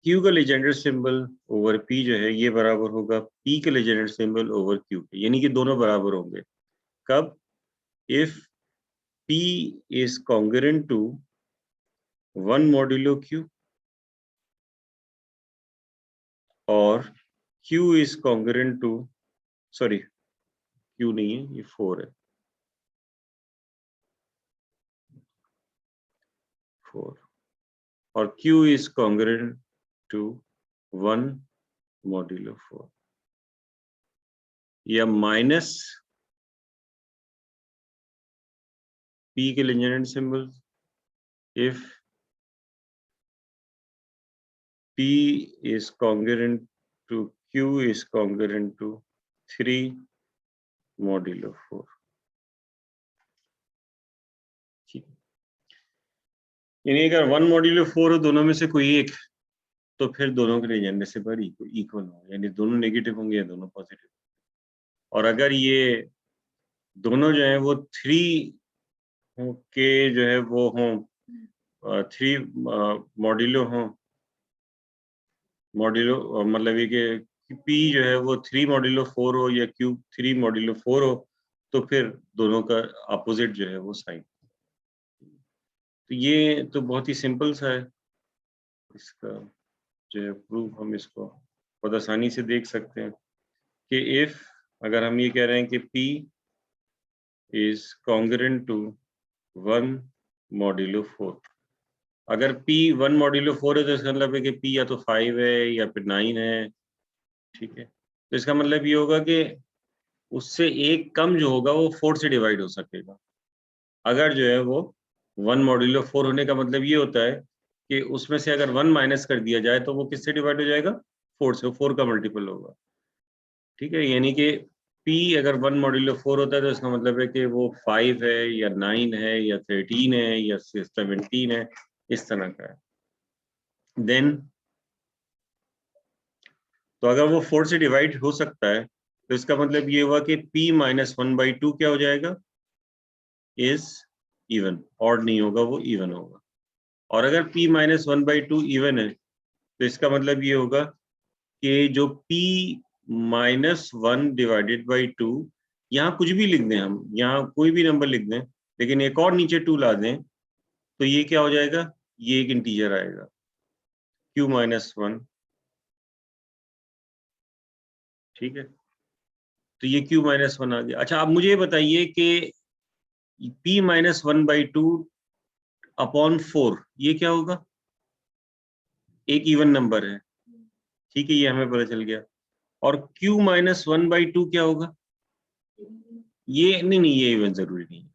Q का लेजेंडर सिंबल ओवर P जो है ये बराबर होगा P के लेजेंडर सिंबल ओवर Q के, यानी कि दोनों बराबर होंगे। कब? If P is congruent to 1 modulo Q और Q is congruent to, sorry Q नहीं है, ये 4 है, 4 और Q is congruent to 1 modulo 4 या माइनस P के Legendre symbol if P is congruent to Q is congruent to 3 modulo 4। ठीक, यानी अगर 1 मॉड्यूलो 4 हो दोनों में से कोई एक, तो फिर दोनों के लेजेंडर सिंबल इक्वल हो, यानी दोनों नेगेटिव होंगे या दोनों पॉजिटिव। और अगर ये दोनों जो है वो 3 के जो है वो हों 3 मॉड्यूलो हों, मॉड्यूलो मतलब ये कि P जो है वो 3 मॉड्यूलो 4 हो या Q 3 मॉड्यूलो 4 हो, तो फिर दोनों का अपोजिट जो है वो साइन। तो ये तो बहुत ही सिंपल सा है, इसका जो है प्रूफ हम इसको बहुत आसानी से देख सकते हैं कि इफ अगर हम ये कह रहे हैं कि P is congruent to 1 modulo 4, अगर P 1 मॉड्यूलो 4 है तो इसका मतलब है कि P या तो 5 है या फिर 9 है, ठीक है। तो इसका मतलब ये होगा कि उससे एक कम जो होगा वो 4 से डिवाइड हो सकेगा। अगर जो है वो 1 मॉड्यूलो 4 होने का मतलब ये होता है कि उसमें से अगर 1 माइनस कर दिया जाए तो वो किससे डिवाइड हो जाएगा? 4 से, 4 का मल्टीपल होगा, ठीक है। यानी कि P अगर 1 मॉड्यूलो 4 होता है तो इसका मतलब है कि वो 5 है या 9 है या 13 है या 17 है, इस तरह का है। देन तो अगर वो 4 से डिवाइड हो सकता है तो इसका मतलब ये हुआ कि P माइनस 1/2 क्या हो जाएगा? इज इवन, ऑड नहीं होगा, वो इवन होगा। और अगर P माइनस 1/2 इवन है तो इसका मतलब ये होगा कि जो P माइनस 1 डिवाइडेड बाई 2, यहाँ कुछ भी लिख दें हम, यहाँ कोई भी नंबर लिख दें, लेकिन एक और नीचे 2 ला दें, तो ये क्या हो जाएगा? ये एक इंटीजर आएगा Q माइनस 1, ठीक है। तो ये Q माइनस 1 आ गया। अच्छा, अब मुझे बताइए कि P माइनस 1/2 अपॉन 4 ये क्या होगा? एक इवन नंबर है, ठीक है, ये हमें पता चल गया। और Q माइनस 1/2 क्या होगा? ये नहीं, ये इवन जरूरी नहीं है।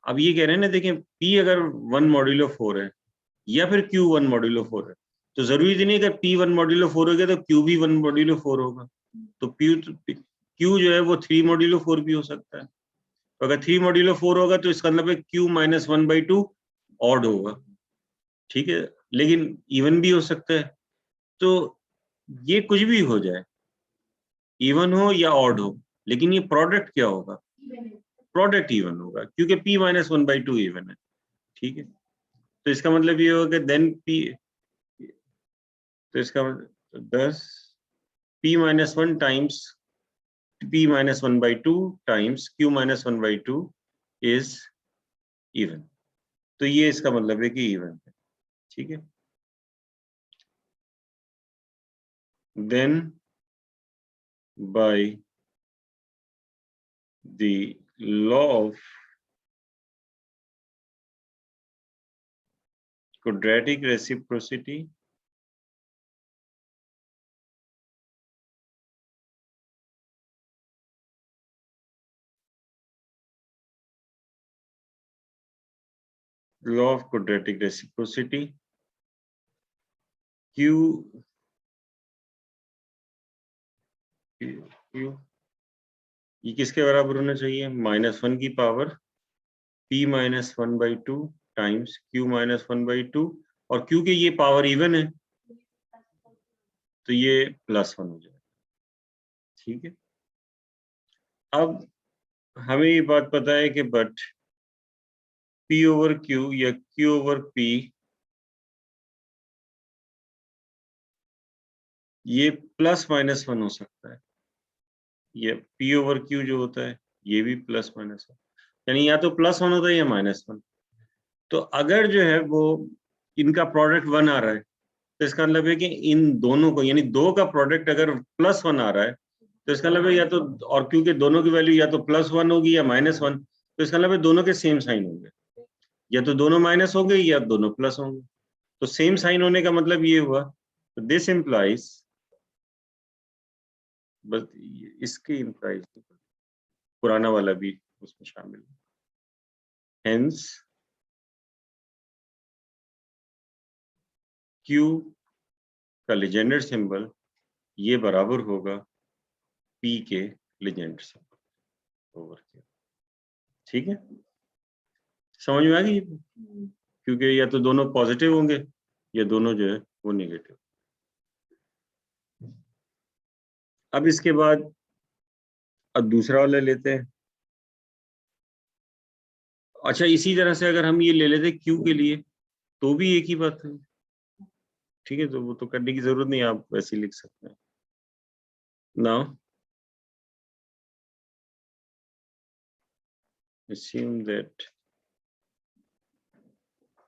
अब ये कह रहे हैं ना, देखें, P अगर 1 मॉड्यूलो 4 है या फिर Q 1 मॉड्यूलो 4 है, तो जरूरी तो नहीं अगर P 1 मॉड्यूलो 4 हो गया तो Q भी 1 मॉड्यूलो 4 होगा। तो Q जो है वो 3 मॉड्यूलो 4 भी हो सकता है। तो अगर 3 मॉड्यूलो 4 होगा तो इसका मतलब है Q माइनस 1/2 ऑड होगा, ठीक है, लेकिन इवन भी हो सकता है। तो ये कुछ भी हो जाए, इवन हो या ऑड हो, लेकिन ये प्रोडक्ट क्या होगा? प्रोडक्ट इवन होगा, क्योंकि P माइनस 1/2 इवन है, ठीक है। तो इसका मतलब ये होगा कि देन P, तो इसका मतलब 10 P minus 1 times P minus 1/2 times Q minus 1/2 is even. तो ये इसका मतलब है कि इवन है, ठीक है। Then by the law of quadratic reciprocity, law of quadratic reciprocity, Q ये किसके बराबर होना चाहिए? -1 की power P minus 1/2 times Q minus 1/2, और क्योंकि ये पावर इवन है तो ये +1 हो जाएगा, ठीक है। अब हमें ये बात पता है कि बट P ओवर Q या Q ओवर P ये +-1 हो सकता है। ये P ओवर Q जो होता है ये भी +-1 है, यानी या तो +1 होता है या -1। तो अगर जो है वो इनका प्रोडक्ट 1 आ रहा है तो इसका मतलब है कि इन दोनों को, यानी दो का प्रोडक्ट अगर +1 आ रहा है तो इसका मतलब है या तो, और क्योंकि दोनों की वैल्यू या तो +1 होगी या -1, तो इसका मतलब है दोनों के सेम साइन होंगे, या तो दोनों माइनस होंगे या दोनों प्लस होंगे। तो सेम साइन होने का मतलब ये हुआ, तो दिस इंप्लाइज, बस इसके इंप्लाइज पुराना वाला भी उसमें शामिल है। हेंस Q का लीजेंडर सिंबल ये बराबर होगा P के लीजेंडर सिंबल ओवर Q, ठीक है, समझ में आ गई? क्योंकि या तो दोनों पॉजिटिव होंगे या दोनों जो है वो नेगेटिव। अब इसके बाद अब दूसरा वाला लेते हैं। अच्छा, इसी तरह से अगर हम ये ले लेते Q के लिए तो भी एक ही बात है, ठीक है, तो वो तो करने की जरूरत नहीं, आप वैसे ही लिख सकते हैं। Now assume that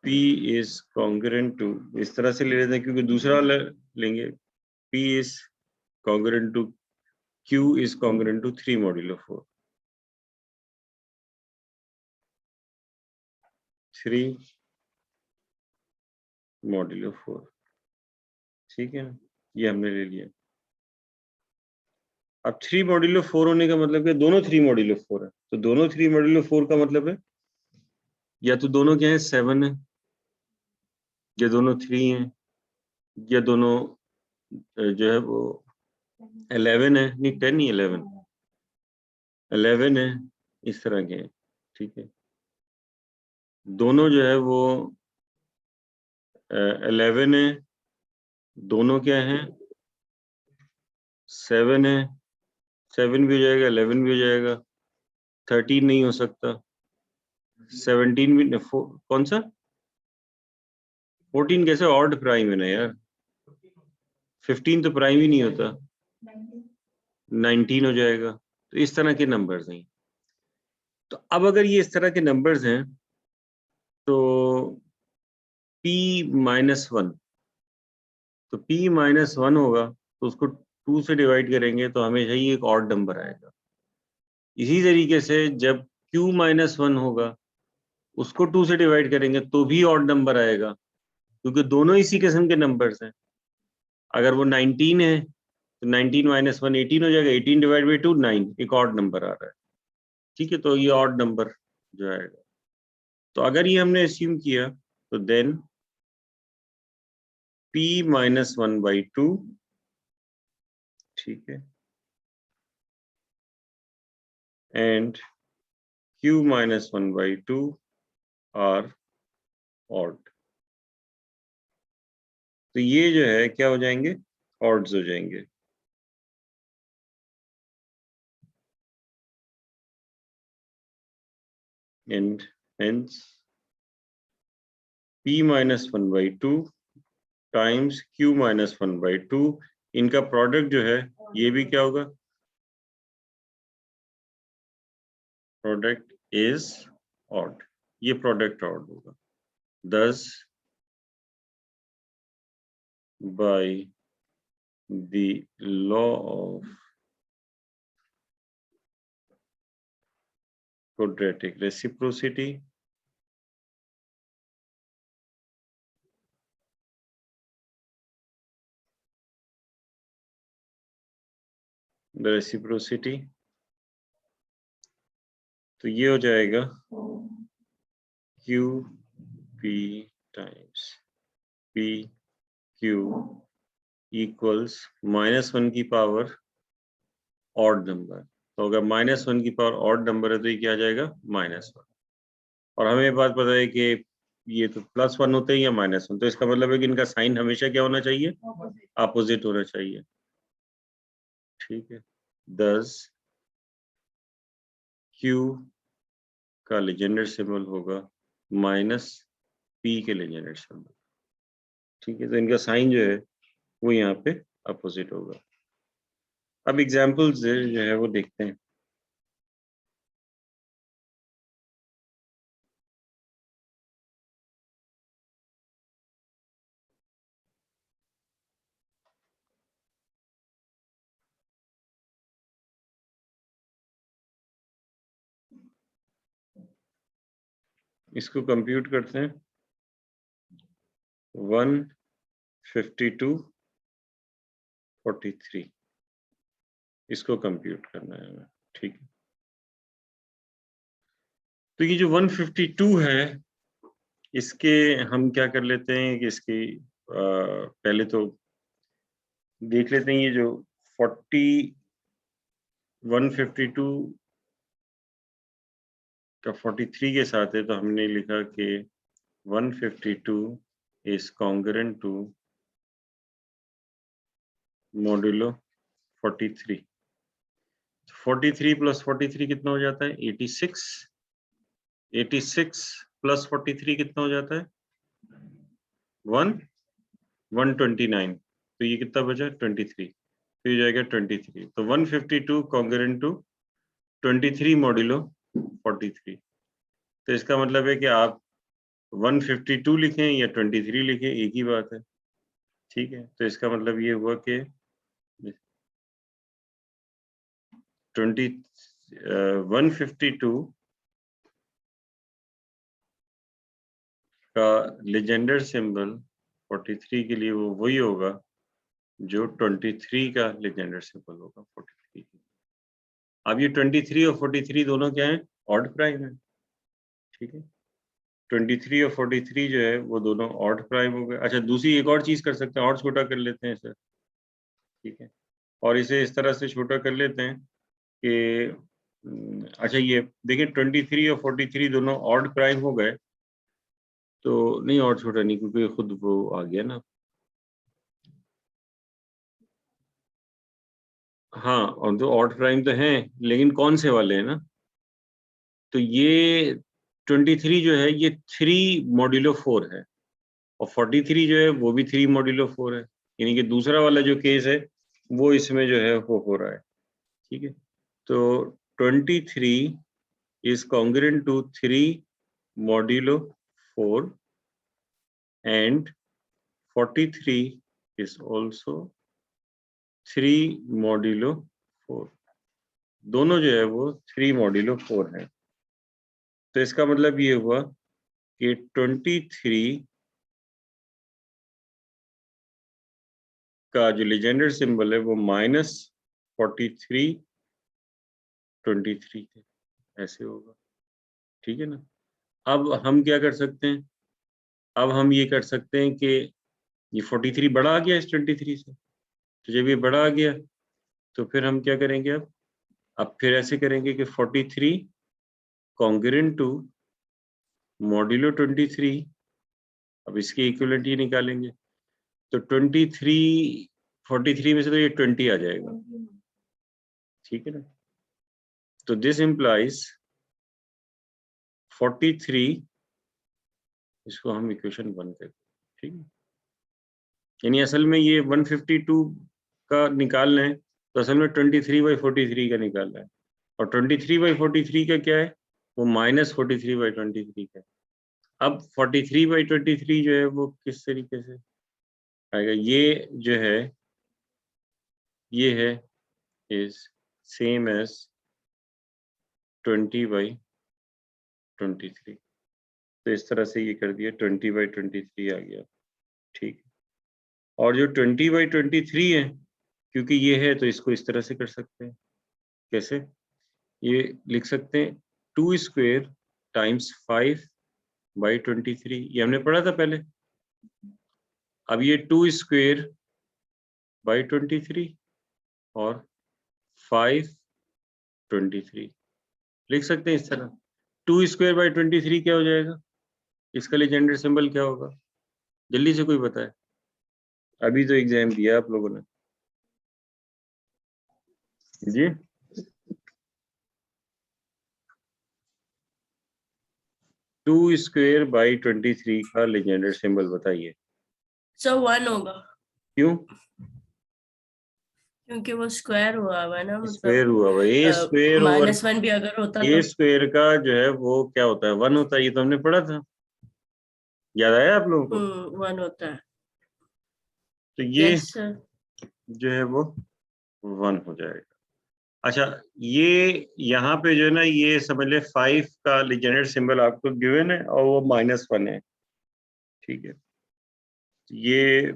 P is congruent to, इस तरह से ले लेते हैं क्योंकि दूसरा वाला लेंगे, P is congruent to Q is congruent to 3 modulo 4, 3 modulo 4, ठीक है ना, ये हमने ले लिया। अब 3 मॉड्यूलो 4 होने का मतलब है दोनों 3 मॉड्यूलो 4 है, तो दोनों 3 मॉड्यूलो 4 का मतलब है या तो दोनों क्या है 7 है, या दोनों 3 है, या दोनों जो है वो 11 है, नहीं 10 नहीं 11 है, इस तरह के हैं, ठीक है। दोनों जो है वो 11 है, दोनों क्या है 7 है, 7 भी हो जाएगा 11 भी हो जाएगा, 13 नहीं हो सकता, 17 भी कौन सा 14 कैसे ऑड प्राइम है ना यार, 15 तो प्राइम ही नहीं होता, 19 हो जाएगा, तो इस तरह के नंबर्स हैं। तो अब अगर ये इस तरह के नंबर्स हैं तो p -1, तो p -1 होगा तो उसको 2 से डिवाइड करेंगे तो हमेशा ही एक ऑड नंबर आएगा। इसी तरीके से जब q -1 होगा उसको 2 से डिवाइड करेंगे तो भी ऑड नंबर आएगा, क्योंकि दोनों इसी किस्म के नंबर्स हैं। अगर वो 19 है तो 19 - 1 18 हो जाएगा, 18 डिवाइड बाई 2 9, एक ऑड नंबर आ रहा है, ठीक है, तो ये ऑड नंबर जो आएगा। तो अगर ये हमने अस्यूम किया तो देन p -1/2, ठीक है, एंड q -1/2 आर ऑड, तो ये जो है क्या हो जाएंगे, ऑड्स हो जाएंगे। And hence p -1/2 times q -1/2, इनका प्रोडक्ट जो है ये भी क्या होगा, प्रोडक्ट इज ऑड, ये प्रोडक्ट ऑड होगा। Thus by the law of quadratic reciprocity, the reciprocity, तो ये हो जाएगा QP times PQ इक्वल्स -1 की पावर ऑड नंबर, तो अगर -1 की पावर ऑड नंबर है तो ये क्या आ जाएगा -1, और हमें ये बात पता है कि ये तो +1 होते हैं या -1, तो इसका मतलब है कि इनका साइन हमेशा क्या होना चाहिए, अपोजिट होना चाहिए, ठीक है। 10 Q का लेजेंडर सिंबल होगा -P के लेजेंडर सिंबल, ठीक है, तो इनका साइन जो है वो यहाँ पे अपोजिट होगा। अब एग्जांपल्स जो है वो देखते हैं। इसको कंप्यूट करते हैं, 152 43, इसको कंप्यूट करना है हमें, ठीक है। तो ये जो 152 है इसके हम क्या कर लेते हैं कि इसकी पहले तो देख लेते हैं, ये जो 152 का 43 के साथ है, तो हमने लिखा कि 152 is congruent to modulo 43, 43 + 43 कितना हो जाता है 86, 86 प्लस 43 कितना हो जाता है? 129। तो ये कितना बचा? 23। तो ये जाएगा 23। तो 152 कॉन्ग्रुएंट टू 23 मॉड्यूलो 43। तो इसका मतलब है कि आप 152 लिखें या 23 लिखें, एक ही बात है। ठीक है, तो इसका मतलब ये हुआ कि 152 का लेजेंडर सिंबल 43 के लिए वो वही होगा जो 23 का लेजेंडर सिंबल होगा 43 के। अब ये 23 और 43 दोनों क्या है? ऑड प्राइम है। ठीक है, 23 और 43 जो है वो दोनों ऑड प्राइम हो गए। अच्छा, दूसरी एक और चीज कर सकते हैं, और छोटा कर लेते हैं सर। ठीक है, और इसे इस तरह से छोटा कर लेते हैं कि अच्छा ये देखिए 23 और 43 दोनों ऑड प्राइम हो गए। तो नहीं, और छोटा नहीं, क्योंकि खुद वो आ गया ना। हाँ, और दो ऑड प्राइम तो हैं, लेकिन कौन से वाले हैं ना? तो ये 23 जो है ये 3 मॉड्यूलो 4 है, और 43 जो है वो भी 3 मॉड्यूलो 4 है। यानी कि दूसरा वाला जो केस है वो इसमें जो है वो हो रहा है। ठीक है, तो 23 is congruent to 3 modulo 4 and 43 is also 3 modulo 4। दोनों जो है वो 3 modulo 4 है। तो इसका मतलब ये हुआ कि 23 का जो लेजेंडर सिंबल है वो -43 23 है, ऐसे होगा। ठीक है ना? अब हम क्या कर सकते हैं? अब हम ये कर सकते हैं कि ये 43 बड़ा आ गया इस 23 से। तो जब ये बड़ा आ गया तो फिर हम क्या करेंगे? अब फिर ऐसे करेंगे कि 43 कॉन्ग्रुएंट टू मॉड्यूलो 23। अब इसके इक्विवेलेंट ही निकालेंगे। तो 23 43 में से तो ये 20 आ जाएगा। ठीक है ना? तो दिस इम्प्लाइज 43, इसको हम इक्वेशन 1 करते हैं। ठीक है, यानी असल में ये 152 का निकालना है, तो असल में 23/43 का निकालना है। और 23/43 का क्या है? वो -43/23 का है। अब 43/23 जो है वो किस तरीके से आएगा? ये जो है ये है इज सेम एज 20/23। तो इस तरह से ये कर दिया, 20/23 आ गया। ठीक है, और जो 20/23 है, क्योंकि ये है तो इसको इस तरह से कर सकते हैं। कैसे? ये लिख सकते हैं 2 स्क्वायर टाइम्स 5/23। ये हमने पढ़ा था पहले। अब ये 2 स्क्वायर बाई 23 और 5/23 लिख सकते हैं इस तरह। 2 स्क्वायर बाई 23 क्या हो जाएगा? इसका लेजेंडर सिंबल क्या होगा? जल्दी से कोई बताए, अभी तो एग्जाम दिया आप लोगों ने जी। 2 स्क्वायर बाई 23 का लेजेंडर सिंबल बताइए। सो 1 होगा, क्यों? क्योंकि वो स्क्वायर हुआ हुआ है ना, स्क्वायर मतलब हुआ हुआ, ए स्क्वायर ओवर -1 भी अगर होता ए तो स्क्वायर का जो है वो क्या होता है? 1 होता है। ये तो हमने पढ़ा था, याद आया आप लोगों को? 1 होता है। तो ये यस सर। जो है वो 1 हो जाएगा। अच्छा, ये यहाँ पे जो है ना, ये समझ ले 5 का लेजेंडर सिंबल आपको गिवन है और वो -1 है। ठीक है, ये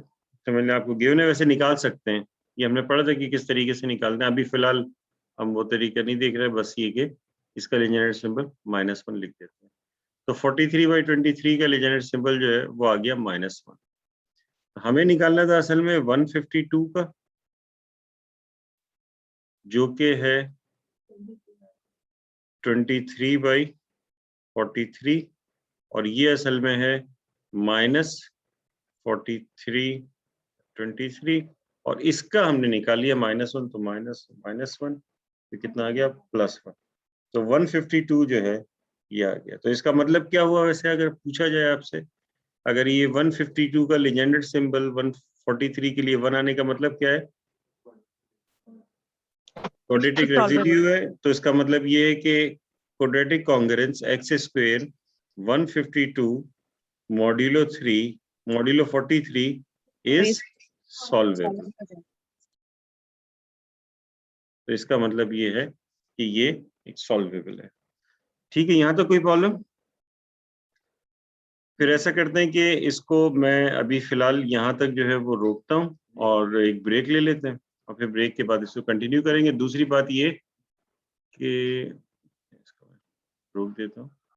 समझ लें आपको गिवन है, वैसे निकाल सकते हैं। ये हमने पढ़ा था कि किस तरीके से निकालते हैं। अभी फिलहाल हम वो तरीका नहीं देख रहे, बस ये कि इसका लेजेंडर सिंबल -1 लिख देते हैं। तो 43/23 का लेजेंडर सिंबल जो है वो आ गया -1। हमें निकालना था असल में 152 का, जो कि है 23/43, और ये असल में है -43/23, और इसका हमने निकाल लिया -1, तो -1 तो कितना आ गया? +1। तो 152 जो है ये आ गया। तो इसका मतलब क्या हुआ वैसे, अगर पूछा जाए आपसे, अगर ये 152 का लीजेंडेड सिंबल 143 के लिए 1 आने का मतलब क्या है, क्वाड्रेटिक रेसिड्यू है, तो इसका मतलब ये है कि quadratic congruence X square 152 modulo 3 modulo 43 is solvable. तो इसका मतलब ये है कि ये एक सॉल्वेबल है। ठीक है, यहाँ तो कोई प्रॉब्लम? फिर ऐसा करते हैं कि इसको मैं अभी फिलहाल यहाँ तक जो है वो रोकता हूँ और एक ब्रेक ले लेते हैं, और फिर ब्रेक के बाद इसको कंटिन्यू करेंगे। दूसरी बात ये कि इसको रोक देता हूँ।